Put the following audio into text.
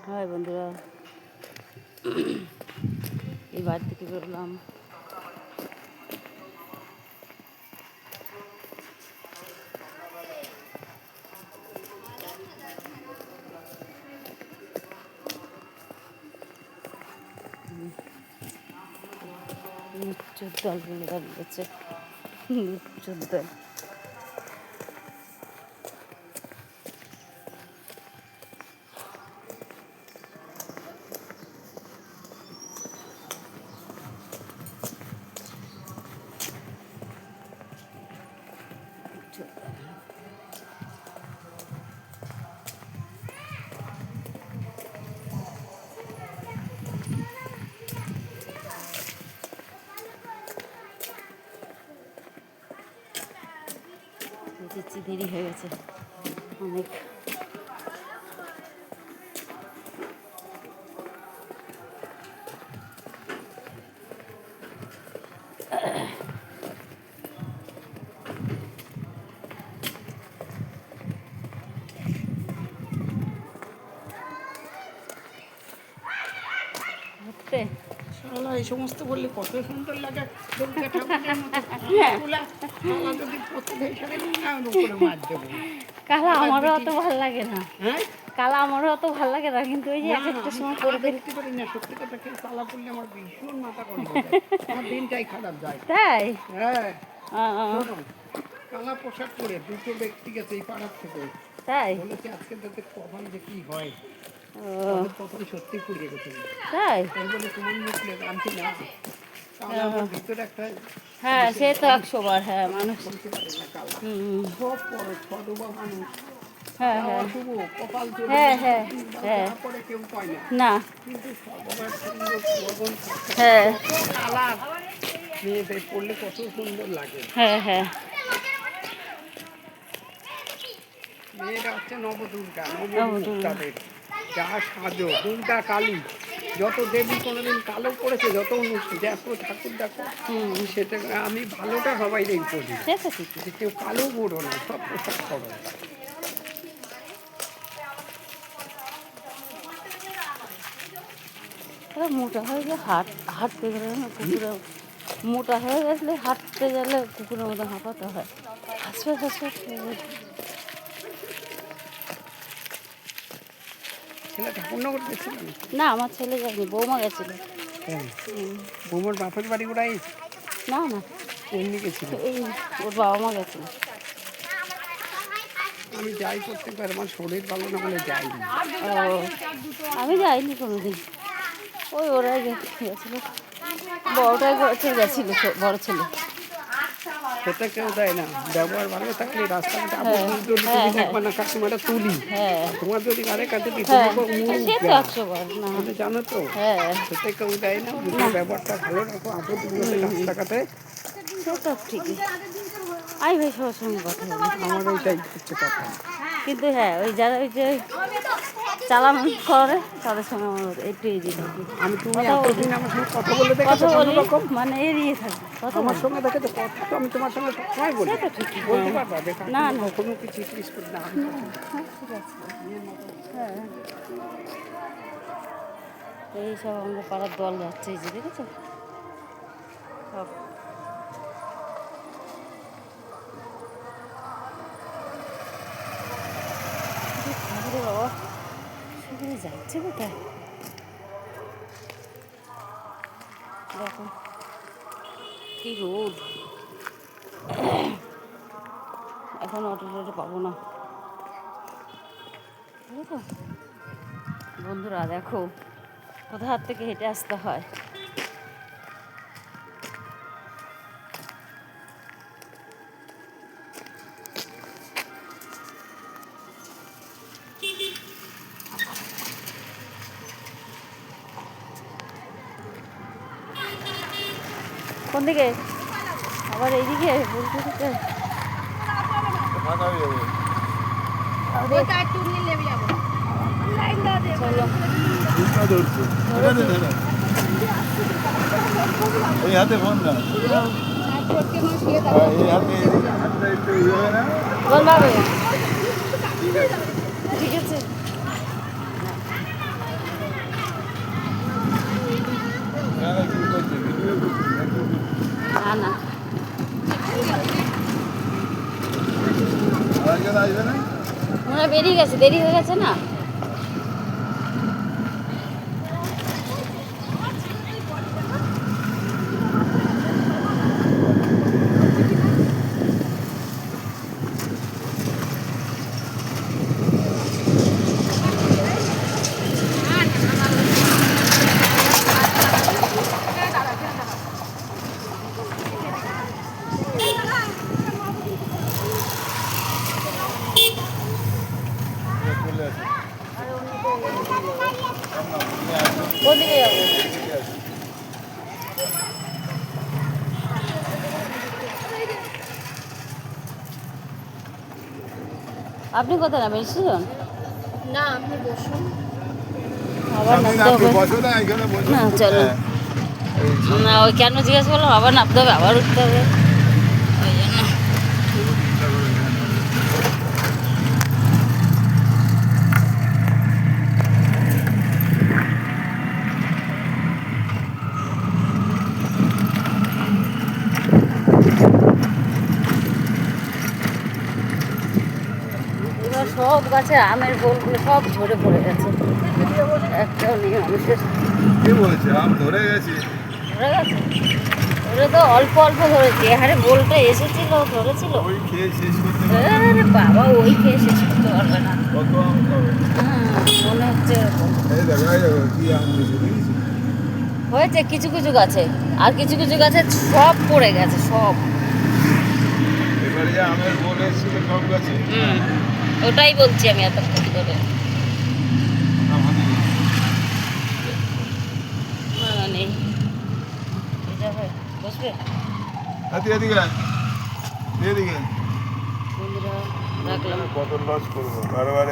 High বন্ধুরা, এই বাড়ি থেকে বেরোলাম। চোদ্দল বলে দাঁড়িয়েছে, চোদ্দল। দেখছি দেরি হয়ে গেছে অনেক। এই সমস্ত বললে কত সুন্দর লাগে। কালা আমারও অত ভালো লাগে না, কালা আমারও অত ভালো লাগে না, কিন্তু ওই যে এক একটা সময় করে দেখতে পারি না। সত্যি কথা কি, কালা করলে আমার ভীষণ মাথা গরম হয়ে যায়, আমার দিনটাই খারাপ যায়। তাই? হ্যাঁ, কালা পোশাক পরে দুটো ব্যক্তি গেছে এই পাড়ার থেকে, তাই বলেছে আজকে তাদের কখন যে কি হয়, কখন সত্যি পুড়িয়ে গেছে। তাই বলে তোমার মুখলে আনছি না, তাহলে আমার ভিতরে একটা। হ্যাঁ, সে তো 100 বার। হ্যাঁ, মানুষ সব পরে ছডবা মানুষ। হ্যাঁ হ্যাঁ কপাল হ্যাঁ হ্যাঁ হ্যাঁ পরে কেউ পায় না, না। কিন্তু সবার সুন্দর লগন হ্যাঁ কালার মেয়েদের পড়লে কত সুন্দর লাগে। হ্যাঁ হ্যাঁ মেয়েরা হচ্ছে নবদুর্গা, নবদুর্গাদের যা সাজো, দুর্গা কালী, যত দেবী কোনোদিন কালো পড়েছে, যত দেখো ঠাকুর দেখো, সেটা আমি ভালোটা সবাই করি, কেউ কালো পড়ো না, সব পোশাক করো। মোটা হয়ে গেলে হাঁটতে গেলে না, কুকুরে মোটা হয়ে গেলে হাঁটতে গেলে কুকুরের মতো হাঁপাতে হয়, হাসপাত হাসপাত। ছেলে ঠাকুরনগর গেছিল না, আমার ছেলে যায়নি, বৌমা গেছিল। বৌমার বাপের বাড়ি ওরাই? না না, এমনি গেছিল, এই ওর বাবা মা গেছিল। আমি যাই প্রত্যেকবার, আমার শরীর ভালো না বলে যাইনি। আমি যাইনি কোনোদিন, ওই ওরাই গেছিল, বড়টাই গেছিল, বড় ছেলে। সেটা কেউ দেয় না, ব্যবহার ভালো থাকলে রাস্তাঘাটে দেখবে না কাকিমাটা তুলি, তোমার যদি গাড়ি কাটে জানো তো, সেটা কেউ দেয় না। ব্যবহারটা ভালো রাখো, আপদ রাস্তাঘাটে। সেটা ঠিকই, আই ভাই সবার সঙ্গে কথা বলি, আমার ওইটাই হচ্ছে কথা। কিন্তু হ্যাঁ, ওই যারা ওই যে চালান করে তাদের সঙ্গে আমার একটু ইজি থাকি। আমি তুমি এতদিন আমার সঙ্গে কথা বলে দেখেছো, মানে এড়িয়ে থাকি কথা আমার সঙ্গে দেখেছো, কথা তো আমি তোমার সঙ্গে সবসময় বলি, বলতে পারবা দেখা না না কোনো কিছু জিজ্ঞেস করি না। ঠিক আছে, হ্যাঁ। এই সব আমাদের পাড়ার দল যাচ্ছে, এই যে দেখেছো সব। বাবা সেখানে যাচ্ছে কোথায় দেখো, কি রোদ। এখন অটো টটো পাবো না, বুঝেছো বন্ধুরা। দেখো কোথা হাত থেকে হেঁটে আসতে হয়। কোন দিকে আবার এইদিকে বলতে দিতে এই হাতে ফোন না, এই হাতে একটু ইয়ে হয় না, ঠিক আছে। বেরিয়ে গেছে, দেরি হয়ে গেছে না। কোনদিকে যাবো? আপনি কোথায় নামেন? স্টেশন? না আপনি বসুন। আবার আপনি নামতে হবে। বসো না, এখানে বসো। না চলো। হ্যাঁ, না ওই কেন জিজ্ঞেস করলাম, আবার নামতে হবে, আবার উঠতে হবে, ওই জন্য। এবার সব গাছে আমের বোলগুলো সব ঝরে পড়ে গেছে, একটাও নেই মানুষের। কে বলেছে আম ধরে গেছে? ধরে গেছে, ওরা তো অল্প অল্প ধরেছে, যে হারে বোলটা এসেছিল ধরেছিল। ওই খেয়ে শেষ করতে পারবে? আরে বাবা, ওই খেয়ে শেষ করতে পারবে না। কত আম খাবে? মনে হচ্ছে এরকম। এই দেখো, এই দেখো, কি আম দিয়েছে দেখেছি? হয়েছে কিছু কিছু গাছে, আর কিছু কিছু গাছে সব পড়ে গেছে সব। এবারে যে আমের বোল এসেছিল সব গাছে। ওটাই বলছি আমি এতক্ষণ ধরে। না নেই, যাবে বসবে। হাতি এদিকে আয়। এদিকে। বন্ধুরা রাখলাম। কত লস করবো বারবার